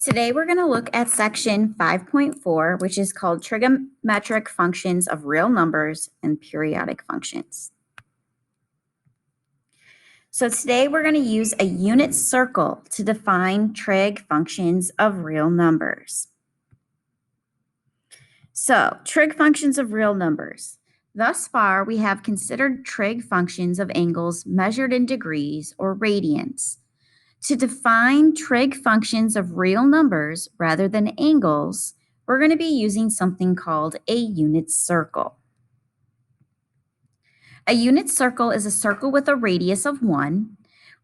Today we're going to look at section 5.4, which is called Trigonometric Functions of Real Numbers and Periodic Functions. So today we're going to use a unit circle to define trig functions of real numbers. So, trig functions of real numbers. Thus far, we have considered trig functions of angles measured in degrees or radians. To define trig functions of real numbers rather than angles, we're going to be using something called a unit circle. A unit circle is a circle with a radius of 1,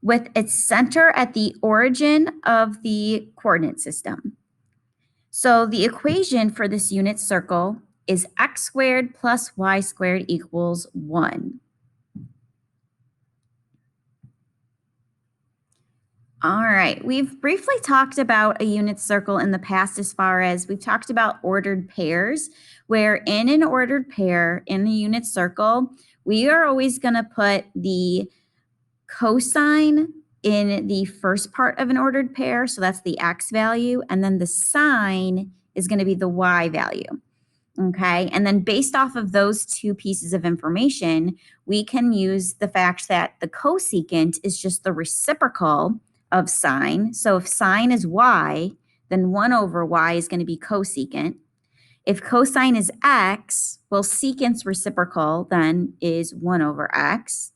with its center at the origin of the coordinate system. So the equation for this unit circle is x squared plus y squared equals 1. All right, we've briefly talked about a unit circle in the past as far as we've talked about ordered pairs, where in an ordered pair in the unit circle, we are always going to put the cosine in the first part of an ordered pair, so that's the x value, and then the sine is going to be the y value. Okay, and then based off of those two pieces of information, we can use the fact that the cosecant is just the reciprocal of sine. So if sine is y, then 1 over y is going to be cosecant. If cosine is x, well, secant's reciprocal then is 1 over x.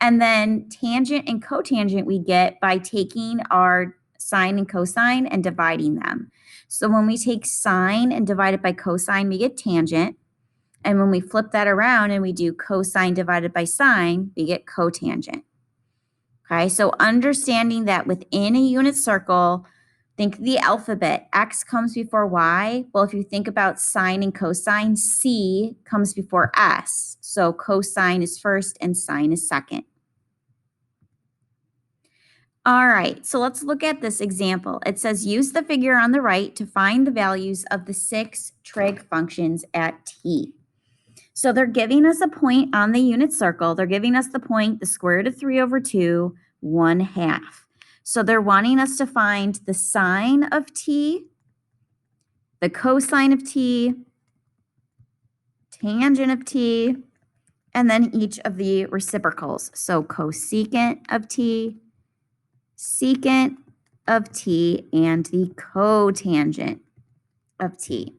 And then tangent and cotangent we get by taking our sine and cosine and dividing them. So when we take sine and divide it by cosine, we get tangent. And when we flip that around and we do cosine divided by sine, we get cotangent. Okay, so understanding that within a unit circle, think the alphabet. X comes before Y. Well, if you think about sine and cosine, C comes before S. So cosine is first and sine is second. All right, so let's look at this example. It says use the figure on the right to find the values of the 6 trig functions at t. So they're giving us a point on the unit circle. They're giving us the point, the square root of 3 over 2, 1/2. So they're wanting us to find the sine of t, the cosine of t, tangent of t, and then each of the reciprocals. So cosecant of t, secant of t, and the cotangent of t.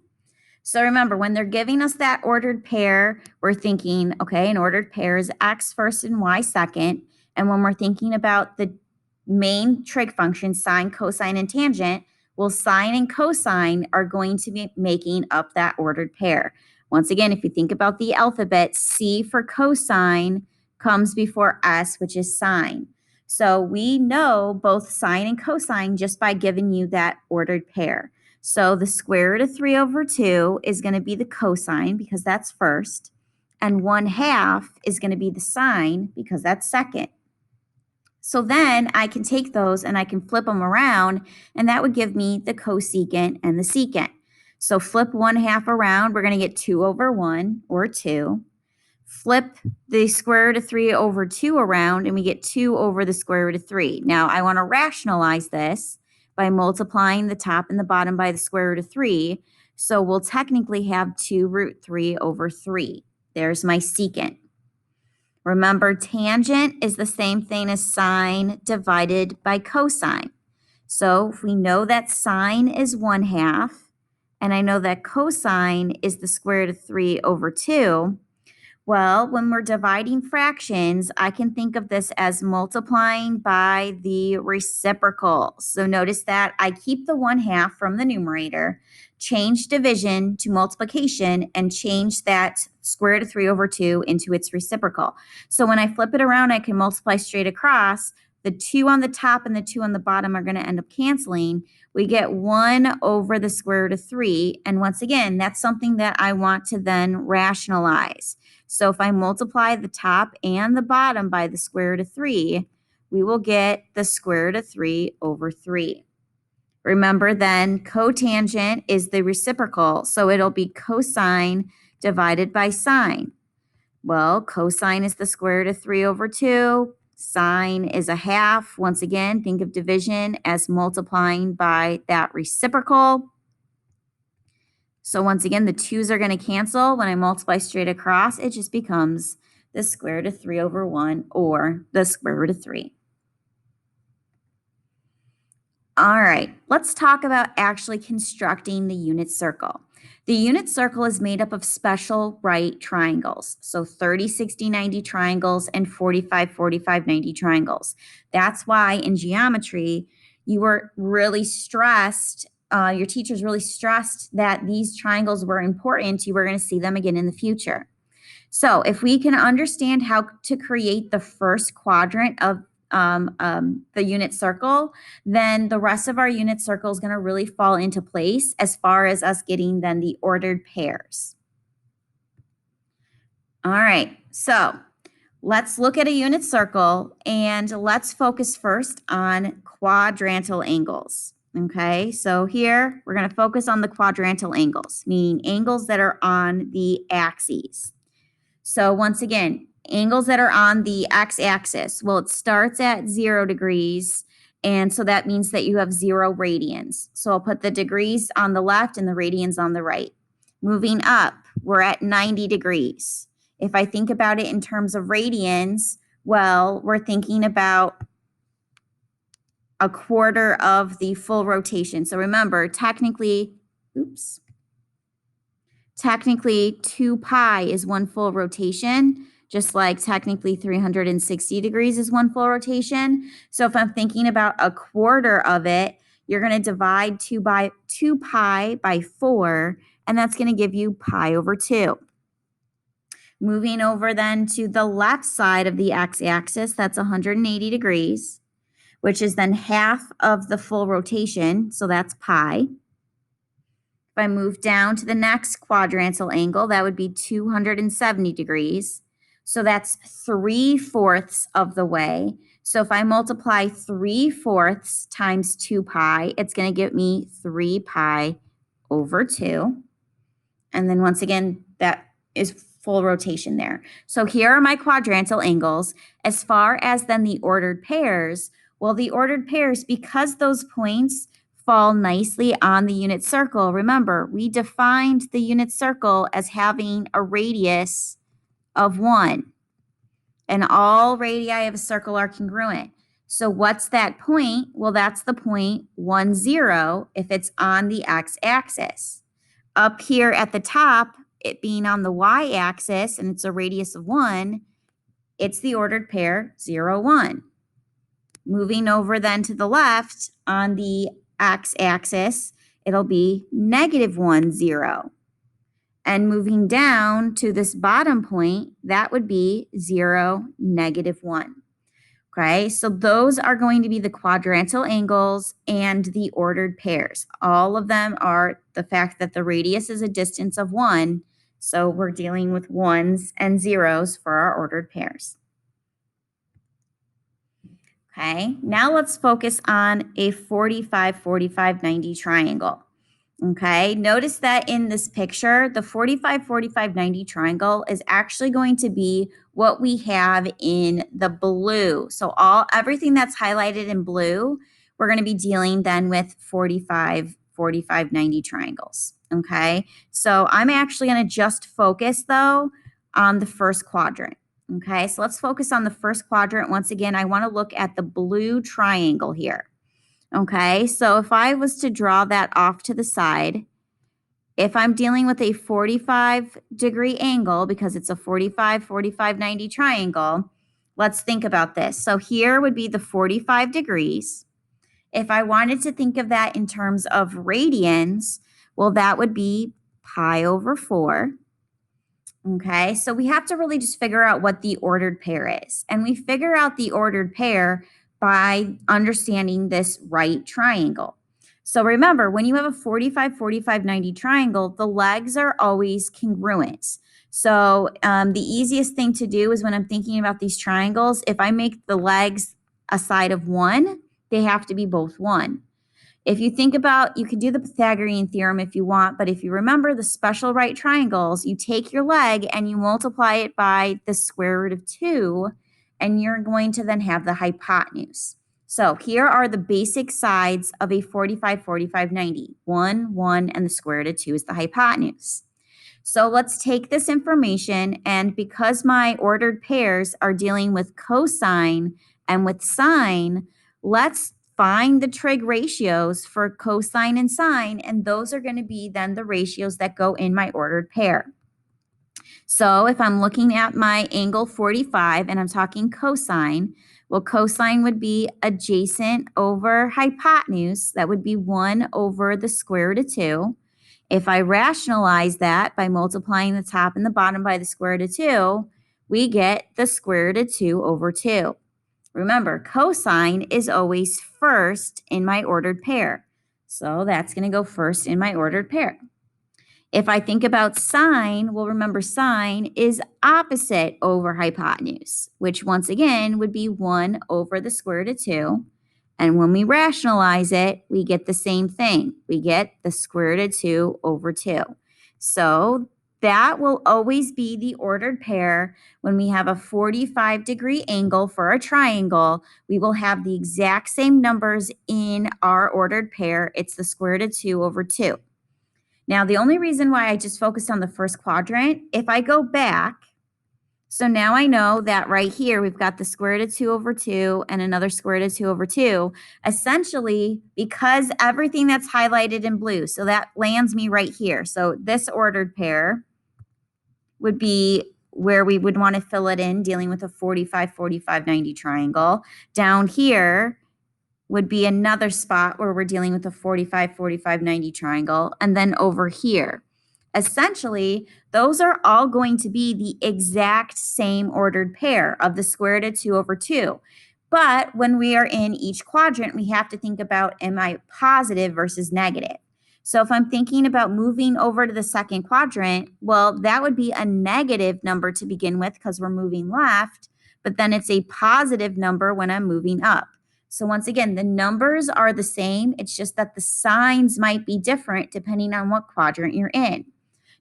So remember, when they're giving us that ordered pair, we're thinking, okay, an ordered pair is x first and y second. And when we're thinking about the main trig functions, sine, cosine, and tangent, well, sine and cosine are going to be making up that ordered pair. Once again, if you think about the alphabet, C for cosine comes before S, which is sine. So we know both sine and cosine just by giving you that ordered pair. So the square root of 3 over 2 is going to be the cosine because that's first, and 1/2 is going to be the sine because that's second. So then I can take those and I can flip them around, and that would give me the cosecant and the secant. So flip 1/2 around, we're going to get 2 over 1, or 2. Flip the square root of 3 over 2 around, and we get 2 over the square root of 3. Now, I want to rationalize this by multiplying the top and the bottom by the square root of 3. So we'll technically have 2 root 3 over 3. There's my secant. Remember, tangent is the same thing as sine divided by cosine. So if we know that sine is 1/2, and I know that cosine is the square root of 3 over 2, well, when we're dividing fractions, I can think of this as multiplying by the reciprocal. So notice that I keep the 1/2 from the numerator, change division to multiplication, and change that square root of 3 over 2 into its reciprocal. So when I flip it around, I can multiply straight across. The 2 on the top and the 2 on the bottom are going to end up canceling. We get 1 over the square root of 3. And once again, that's something that I want to then rationalize. So if I multiply the top and the bottom by the square root of 3, we will get the square root of 3 over 3. Remember then, cotangent is the reciprocal, so it'll be cosine divided by sine. Well, cosine is the square root of 3 over 2. Sine is a half. Once again, think of division as multiplying by that reciprocal. So once again, the 2's are going to cancel. When I multiply straight across, it just becomes the square root of 3 over 1, or the square root of 3. All right, let's talk about actually constructing the unit circle. The unit circle is made up of special right triangles. So 30, 60, 90 triangles and 45, 45, 90 triangles. That's why in geometry, you were really stressed, your teachers really stressed that these triangles were important. You were going to see them again in the future. So if we can understand how to create the first quadrant of the unit circle, then the rest of our unit circle is going to really fall into place as far as us getting then the ordered pairs. All right, so let's look at a unit circle and let's focus first on quadrantal angles. Okay, so here we're going to focus on the quadrantal angles, meaning angles that are on the axes. So once again, angles that are on the x-axis. Well, it starts at 0 degrees, and so that means that you have 0 radians. So I'll put the degrees on the left and the radians on the right. Moving up, we're at 90 degrees. If I think about it in terms of radians, well, we're thinking about a quarter of the full rotation. So remember, technically 2 pi is 1 full rotation, just like technically 360 degrees is 1 full rotation. So if I'm thinking about a quarter of it, you're going to divide 2 pi by 4, and that's going to give you pi over 2. Moving over then to the left side of the x-axis, that's 180 degrees, which is then half of the full rotation, so that's pi. If I move down to the next quadrantal angle, that would be 270 degrees. So that's 3/4 of the way. So if I multiply 3/4 times 2 pi, it's going to give me 3 pi over 2. And then once again, that is full rotation there. So here are my quadrantal angles. As far as then the ordered pairs, well, the ordered pairs, because those points fall nicely on the unit circle. Remember, we defined the unit circle as having a radius of 1. And all radii of a circle are congruent. So what's that point? Well, that's the point 1, 0 if it's on the x-axis. Up here at the top, it being on the y-axis, and it's a radius of 1, it's the ordered pair 0, 1. Moving over then to the left on the x-axis, it'll be -1, 0. And moving down to this bottom point, that would be 0, -1. Okay, so those are going to be the quadrantal angles and the ordered pairs. All of them are the fact that the radius is a distance of 1, so we're dealing with 1s and 0s for our ordered pairs. Okay, now let's focus on a 45, 45, 90 triangle. Okay, notice that in this picture, the 45, 45, 90 triangle is actually going to be what we have in the blue. So everything that's highlighted in blue, we're going to be dealing then with 45, 45, 90 triangles. Okay, so I'm actually going to just focus though on the first quadrant. Okay, so let's focus on the first quadrant. Once again, I want to look at the blue triangle here. Okay, so if I was to draw that off to the side, if I'm dealing with a 45-degree angle, because it's a 45, 45, 90 triangle, let's think about this. So here would be the 45 degrees. If I wanted to think of that in terms of radians, well, that would be pi over 4. Okay, so we have to really just figure out what the ordered pair is. And we figure out the ordered pair by understanding this right triangle. So remember, when you have a 45, 45, 90 triangle, the legs are always congruent. So the easiest thing to do is when I'm thinking about these triangles, if I make the legs a side of 1, they have to be both 1. If you think about, you could do the Pythagorean theorem if you want, but if you remember the special right triangles, you take your leg and you multiply it by the square root of 2, and you're going to then have the hypotenuse. So here are the basic sides of a 45, 45, 90. 1, 1, and the square root of 2 is the hypotenuse. So let's take this information, and because my ordered pairs are dealing with cosine and with sine, let's find the trig ratios for cosine and sine, and those are going to be then the ratios that go in my ordered pair. So if I'm looking at my angle 45 and I'm talking cosine, well, cosine would be adjacent over hypotenuse. That would be 1 over the square root of 2. If I rationalize that by multiplying the top and the bottom by the square root of 2, we get the square root of 2 over 2. Remember, cosine is always first in my ordered pair. So that's going to go first in my ordered pair. If I think about sine, well, remember sine is opposite over hypotenuse, which once again would be 1 over the square root of 2. And when we rationalize it, we get the same thing. We get the square root of 2 over 2. So that will always be the ordered pair. When we have a 45-degree angle for a triangle, we will have the exact same numbers in our ordered pair. It's the square root of 2 over 2. Now, the only reason why I just focused on the first quadrant, if I go back, so now I know that right here we've got the square root of 2 over 2 and another square root of 2 over 2. Essentially, because everything that's highlighted in blue, so that lands me right here. So this ordered pair would be where we would want to fill it in, dealing with a 45, 45, 90 triangle. Down here would be another spot where we're dealing with a 45, 45, 90 triangle. And then over here, essentially, those are all going to be the exact same ordered pair of the square root of 2 over 2. But when we are in each quadrant, we have to think about, am I positive versus negative? So if I'm thinking about moving over to the second quadrant, well, that would be a negative number to begin with because we're moving left, but then it's a positive number when I'm moving up. So once again, the numbers are the same. It's just that the signs might be different depending on what quadrant you're in.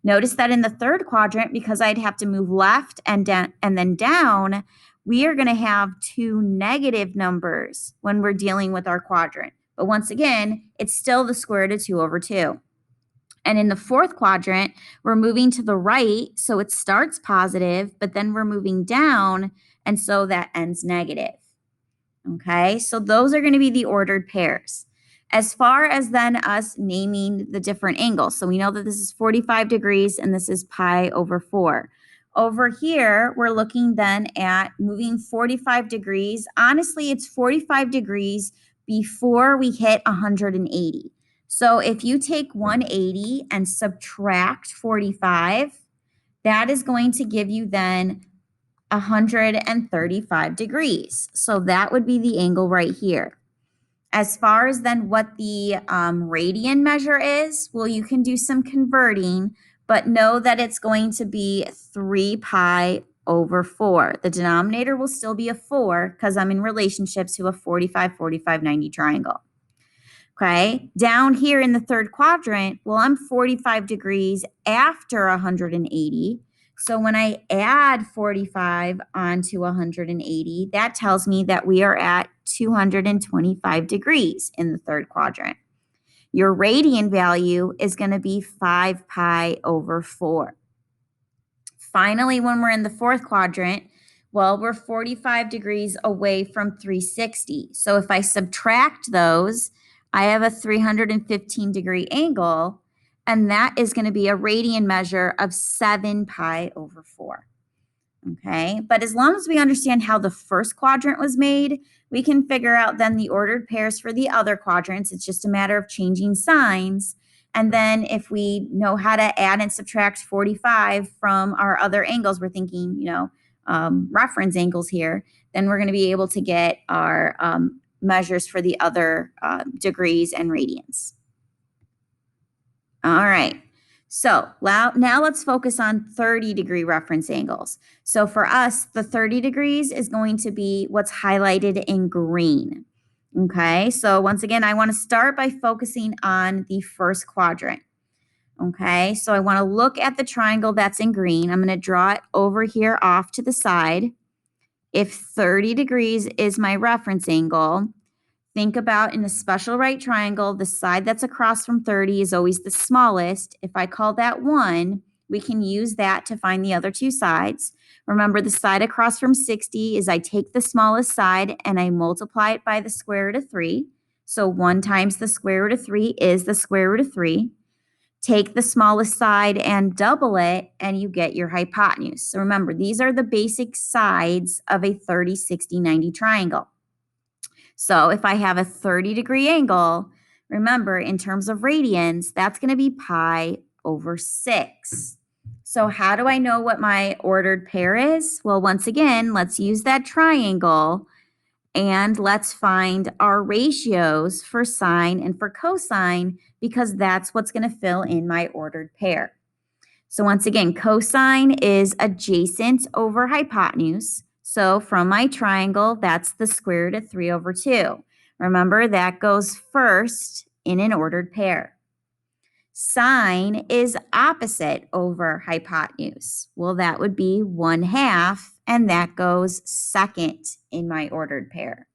Notice that in the third quadrant, because I'd have to move left and down and then down, we are going to have two negative numbers when we're dealing with our quadrant. But once again, it's still the square root of 2 over 2. And in the fourth quadrant, we're moving to the right, so it starts positive, but then we're moving down, and so that ends negative. Okay, so those are going to be the ordered pairs. As far as then us naming the different angles, so we know that this is 45 degrees and this is pi over 4. Over here, we're looking then at moving 45 degrees. Honestly, it's 45 degrees before we hit 180. So if you take 180 and subtract 45, that is going to give you then 135 degrees. So that would be the angle right here. As far as then what the radian measure is, well, you can do some converting, but know that it's going to be 3 pi over 4. The denominator will still be a 4 because I'm in relationship to a 45, 45, 90 triangle. Okay, down here in the third quadrant, well, I'm 45 degrees after 180. So when I add 45 onto 180, that tells me that we are at 225 degrees in the third quadrant. Your radian value is going to be 5 pi over 4. Finally, when we're in the fourth quadrant, well, we're 45 degrees away from 360. So if I subtract those, I have a 315-degree angle, and that is going to be a radian measure of 7 pi over 4. Okay, but as long as we understand how the first quadrant was made, we can figure out then the ordered pairs for the other quadrants. It's just a matter of changing signs. And then if we know how to add and subtract 45 from our other angles, we're thinking, reference angles here, then we're going to be able to get our measures for the other degrees and radians. All right. So now let's focus on 30-degree reference angles. So for us, the 30 degrees is going to be what's highlighted in green. Okay, so once again, I want to start by focusing on the first quadrant. Okay, so I want to look at the triangle that's in green. I'm going to draw it over here off to the side. If 30 degrees is my reference angle, think about in a special right triangle, the side that's across from 30 is always the smallest. If I call that 1, we can use that to find the other two sides. Remember, the side across from 60 is I take the smallest side and I multiply it by the square root of 3. So 1 times the square root of 3 is the square root of 3. Take the smallest side and double it, and you get your hypotenuse. So remember, these are the basic sides of a 30, 60, 90 triangle. So if I have a 30-degree angle, remember, in terms of radians, that's going to be pi over 6. So how do I know what my ordered pair is? Well, once again, let's use that triangle, and let's find our ratios for sine and for cosine, because that's what's going to fill in my ordered pair. So once again, cosine is adjacent over hypotenuse. So from my triangle, that's the square root of 3 over 2. Remember, that goes first in an ordered pair. Sine is opposite over hypotenuse. Well, that would be 1/2, and that goes second in my ordered pair.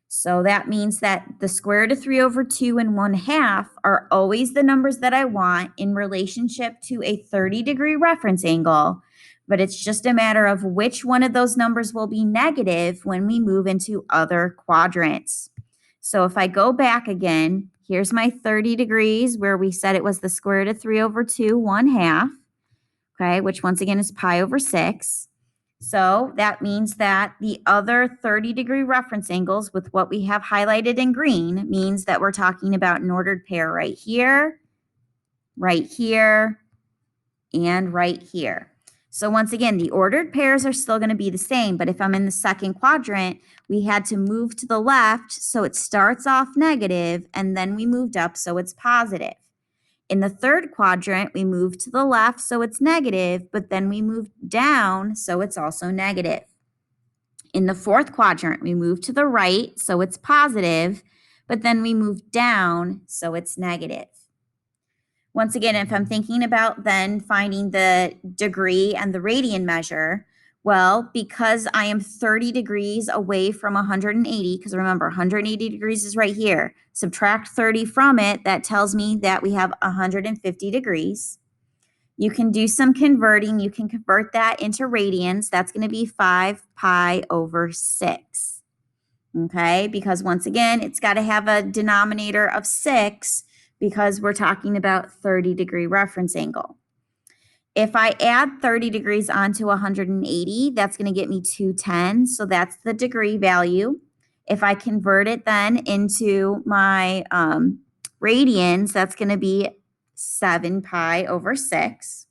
So that means that the square root of 3 over 2 and 1/2 are always the numbers that I want in relationship to a 30-degree reference angle, but it's just a matter of which one of those numbers will be negative when we move into other quadrants. So if I go back again, here's my 30 degrees where we said it was the square root of 3 over 2, 1/2, okay, which once again is pi over 6. So that means that the other 30-degree reference angles with what we have highlighted in green means that we're talking about an ordered pair right here, and right here. So once again, the ordered pairs are still going to be the same, but if I'm in the second quadrant, we had to move to the left, so it starts off negative, and then we moved up, so it's positive. In the third quadrant, we moved to the left, so it's negative, but then we moved down, so it's also negative. In the fourth quadrant, we moved to the right, so it's positive, but then we moved down, so it's negative. Once again, if I'm thinking about then finding the degree and the radian measure, well, because I am 30 degrees away from 180, because remember, 180 degrees is right here. Subtract 30 from it, that tells me that we have 150 degrees. You can do some converting. You can convert that into radians. That's going to be 5 pi over 6. Okay, because once again, it's got to have a denominator of 6 because we're talking about 30-degree reference angle. If I add 30 degrees onto 180, that's going to get me 210. So that's the degree value. If I convert it then into my radians, that's going to be 7 pi over 6.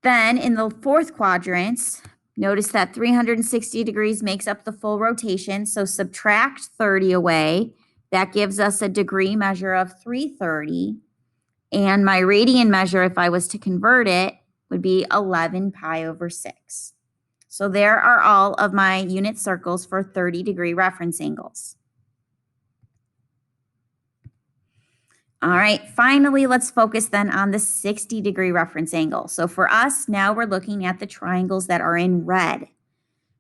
Then in the fourth quadrant, notice that 360 degrees makes up the full rotation. So subtract 30 away. That gives us a degree measure of 330. And my radian measure, if I was to convert it, would be 11 pi over 6. So there are all of my unit circles for 30-degree reference angles. All right, finally, let's focus then on the 60-degree reference angle. So for us, now we're looking at the triangles that are in red.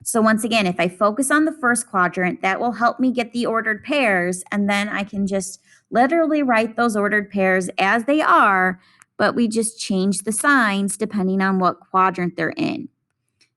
So once again, if I focus on the first quadrant, that will help me get the ordered pairs, and then I can just literally write those ordered pairs as they are, but we just change the signs depending on what quadrant they're in.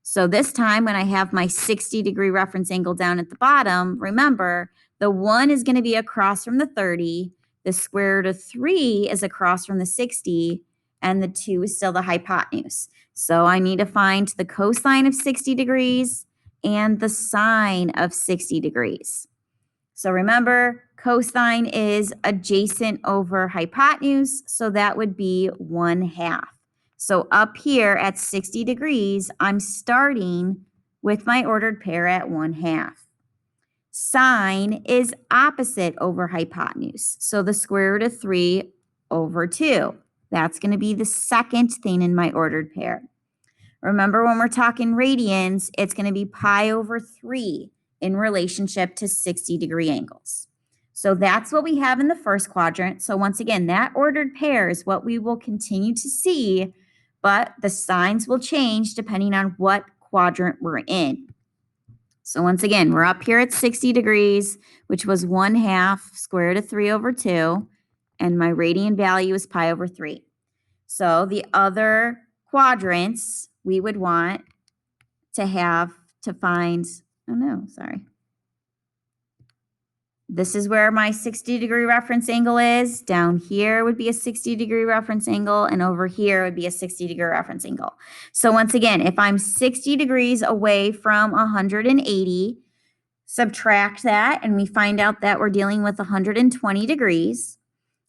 So this time when I have my 60-degree reference angle down at the bottom, remember, the 1 is going to be across from the 30, the square root of 3 is across from the 60, and the 2 is still the hypotenuse. So I need to find the cosine of 60 degrees and the sine of 60 degrees. So remember, cosine is adjacent over hypotenuse, so that would be 1/2. So up here at 60 degrees, I'm starting with my ordered pair at 1/2. Sine is opposite over hypotenuse, so the square root of 3 over 2. That's going to be the second thing in my ordered pair. Remember, when we're talking radians, it's going to be pi over 3 in relationship to 60-degree angles. So that's what we have in the first quadrant. So once again, that ordered pair is what we will continue to see, but the signs will change depending on what quadrant we're in. So once again, we're up here at 60 degrees, which was 1/2 square root of 3 over 2, and my radian value is pi over 3. So the other quadrants we would want to have to find, oh no, sorry. This is where my 60-degree reference angle is. Down here would be a 60-degree reference angle, and over here would be a 60-degree reference angle. So once again, if I'm 60 degrees away from 180, subtract that, and we find out that we're dealing with 120 degrees.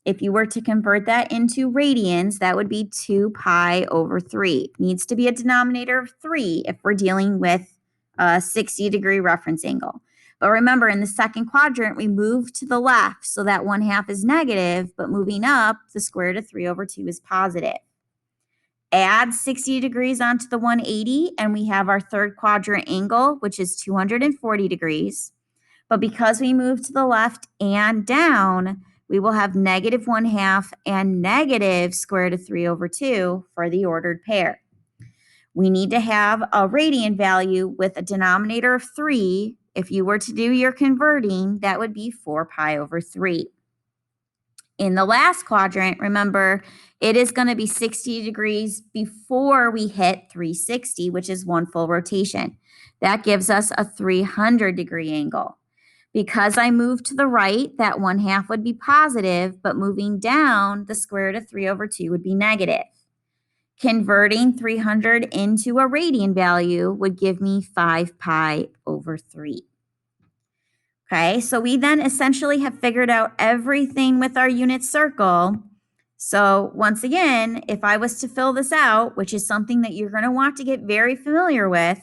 If you were to convert that into radians, that would be 2 pi over 3. Needs to be a denominator of 3 if we're dealing with a 60-degree reference angle. But remember, in the second quadrant, we move to the left, so that 1/2 is negative, but moving up, the square root of 3 over 2 is positive. Add 60 degrees onto the 180, and we have our third quadrant angle, which is 240 degrees. But because we move to the left and down, we will have negative 1/2 and negative square root of 3 over 2 for the ordered pair. We need to have a radian value with a denominator of 3. If you were to do your converting, that would be 4 pi over 3. In the last quadrant, remember, it is going to be 60 degrees before we hit 360, which is one full rotation. That gives us a 300-degree angle. Because I moved to the right, that 1/2 would be positive, but moving down, the square root of 3 over 2 would be negative. Converting 300 into a radian value would give me 5 pi over 3. Okay, so we then essentially have figured out everything with our unit circle. So once again, if I was to fill this out, which is something that you're going to want to get very familiar with,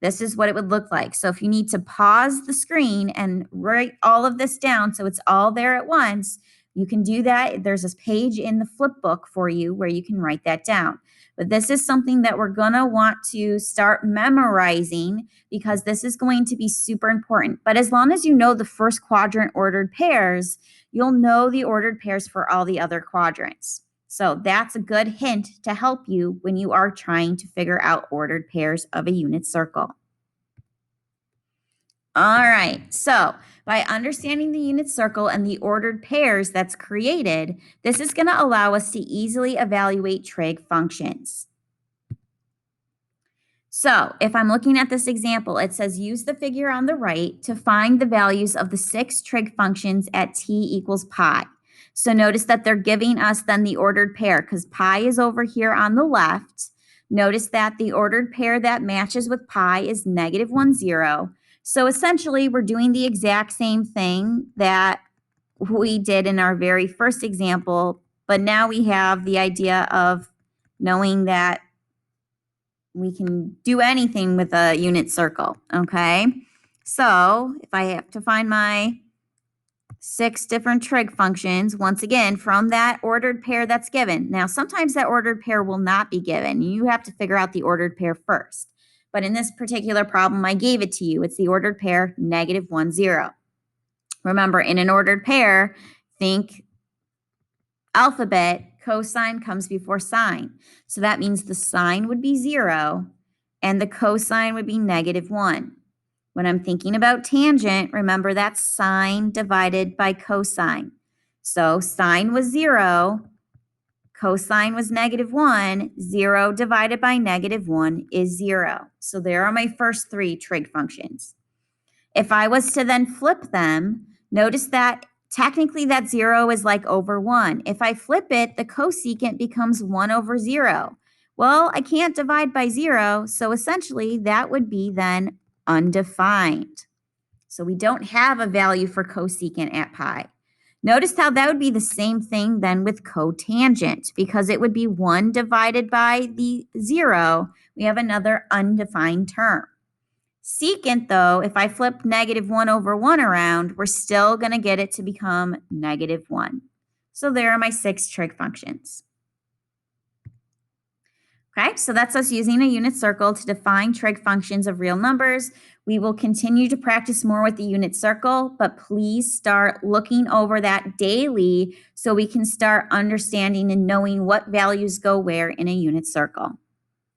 this is what it would look like. So if you need to pause the screen and write all of this down so it's all there at once, you can do that. There's this page in the flip book for you where you can write that down. But this is something that we're going to want to start memorizing because this is going to be super important. But as long as you know the first quadrant ordered pairs, you'll know the ordered pairs for all the other quadrants. So that's a good hint to help you when you are trying to figure out ordered pairs of a unit circle. All right, so by understanding the unit circle and the ordered pairs that's created, this is going to allow us to easily evaluate trig functions. So if I'm looking at this example, it says use the figure on the right to find the values of the 6 trig functions at t equals pi. So notice that they're giving us then the ordered pair because pi is over here on the left. Notice that the ordered pair that matches with pi is -1, 0. So essentially, we're doing the exact same thing that we did in our very first example, but now we have the idea of knowing that we can do anything with a unit circle, okay? So if I have to find my 6 different trig functions, once again, from that ordered pair that's given. Now, sometimes that ordered pair will not be given. You have to figure out the ordered pair first. But in this particular problem, I gave it to you. It's the ordered pair -1, 0. Remember, in an ordered pair, think alphabet, cosine comes before sine. So that means the sine would be 0 and the cosine would be -1. When I'm thinking about tangent, remember that's sine divided by cosine. So sine was 0, cosine was -1, 0 divided by -1 is 0. So there are my first 3 trig functions. If I was to then flip them, notice that technically that 0 is like over 1. If I flip it, the cosecant becomes 1 over 0. Well, I can't divide by 0, so essentially that would be then undefined. So we don't have a value for cosecant at pi. Notice how that would be the same thing then with cotangent, because it would be 1 divided by the 0. We have another undefined term. Secant, though, if I flip -1 over 1 around, we're still going to get it to become -1. So there are my 6 trig functions. Okay, so that's us using a unit circle to define trig functions of real numbers. We will continue to practice more with the unit circle, but please start looking over that daily so we can start understanding and knowing what values go where in a unit circle.